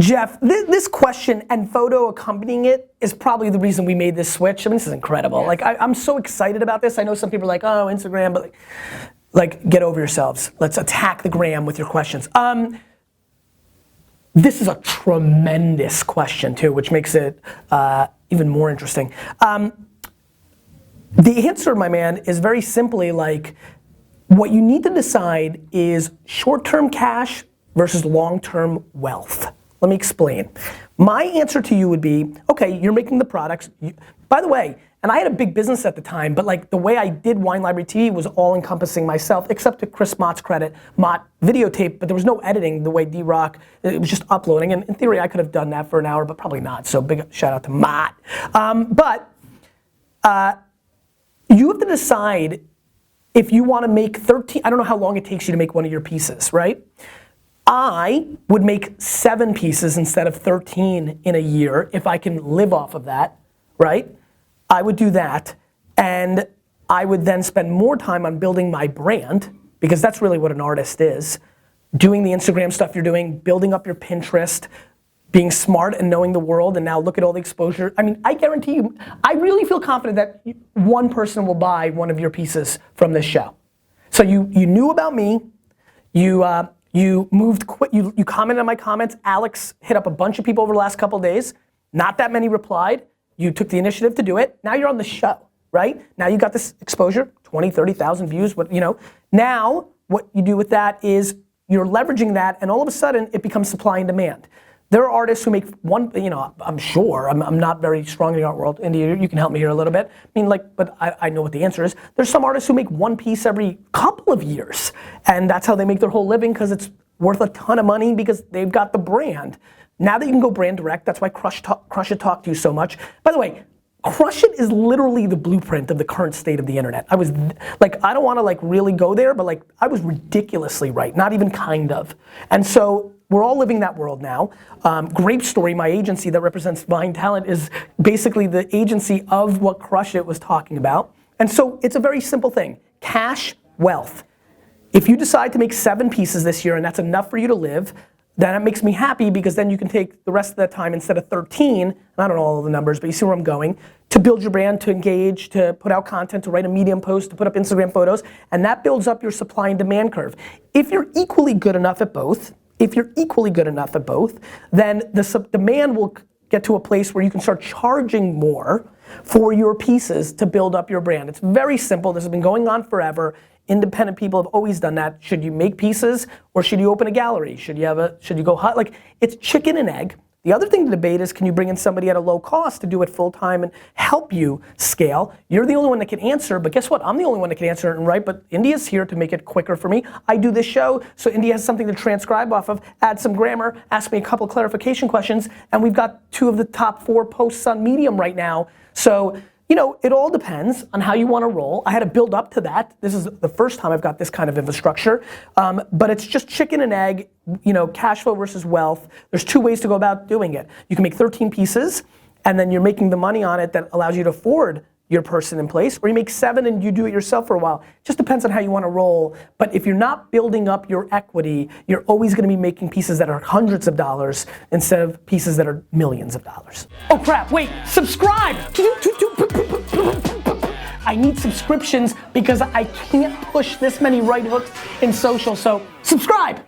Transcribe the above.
Jeff, this question and photo accompanying it is probably the reason we made this switch. I mean, this is incredible. Yeah. Like, I'm so excited about this. I know some people are like, oh, Instagram, but like get over yourselves. Let's attack the gram with your questions. This is a tremendous question too, which makes it even more interesting. The answer, my man, is very simply like, what you need to decide is short-term cash versus long-term wealth. Let me explain. My answer to you would be, okay, you're making the products. By the way, and I had a big business at the time, but like the way I did Wine Library TV was all encompassing myself, except to Chris Mott's credit. Mott videotaped, but there was no editing the way D-Rock, it was just uploading. And in theory, I could have done that for an hour, but probably not. So big shout out to Mott. You have to decide if you want to make 13, I don't know how long it takes you to make one of your pieces, right? I would make 7 pieces instead of 13 in a year if I can live off of that, right? I would do that, and I would then spend more time on building my brand, because that's really what an artist is. Doing the Instagram stuff you're doing, building up your Pinterest, being smart and knowing the world, and now look at all the exposure. I mean, I guarantee you, I really feel confident that one person will buy one of your pieces from this show. So you knew about me, you moved quick, you commented on my comments. Alex hit up a bunch of people over the last couple of days. Not that many replied. You took the initiative to do it. Now you're on the show, right? Now you got this exposure, 20, 30,000 views, what, you know. Now, what you do with that is you're leveraging that, and all of a sudden it becomes supply and demand. There are artists who make one, you know, I'm sure, I'm not very strong in the art world. India, you can help me here a little bit. I mean, like, but I know what the answer is. There's some artists who make one piece every couple of years, and that's how they make their whole living, because it's worth a ton of money because they've got the brand. Now that you can go brand direct, that's why Crush It talked to you so much. By the way, Crush It is literally the blueprint of the current state of the internet. I was, like, I don't wanna like really go there, but like, I was ridiculously right, not even kind of. And so, we're all living that world now. Grape Story, my agency that represents Vine Talent, is basically the agency of what Crush It was talking about. And so it's a very simple thing, cash, wealth. If you decide to make 7 pieces this year and that's enough for you to live, then it makes me happy, because then you can take the rest of that time instead of 13, and I don't know all the numbers, but you see where I'm going, to build your brand, to engage, to put out content, to write a Medium post, to put up Instagram photos, and that builds up your supply and demand curve. If you're equally good enough at both, then the demand will get to a place where you can start charging more for your pieces to build up your brand. It's very simple. This has been going on forever. Independent people have always done that. Should you make pieces, or should you open a gallery? Should you go hot? Like, it's chicken and egg. The other thing to debate is, can you bring in somebody at a low cost to do it full time and help you scale? You're the only one that can answer, but guess what? I'm the only one that can answer it and write, but India's here to make it quicker for me. I do this show, so India has something to transcribe off of, add some grammar, ask me a couple clarification questions, and we've got 2 of the top 4 posts on Medium right now. So, you know, it all depends on how you want to roll. I had to build up to that. This is the first time I've got this kind of infrastructure, but it's just chicken and egg, you know, cash flow versus wealth. There's 2 ways to go about doing it. You can make 13 pieces, and then you're making the money on it that allows you to afford your person in place, or you make 7 and you do it yourself for a while. Just depends on how you want to roll. But if you're not building up your equity, you're always going to be making pieces that are hundreds of dollars instead of pieces that are millions of dollars. Oh crap, wait, subscribe! I need subscriptions because I can't push this many right hooks in social, so subscribe!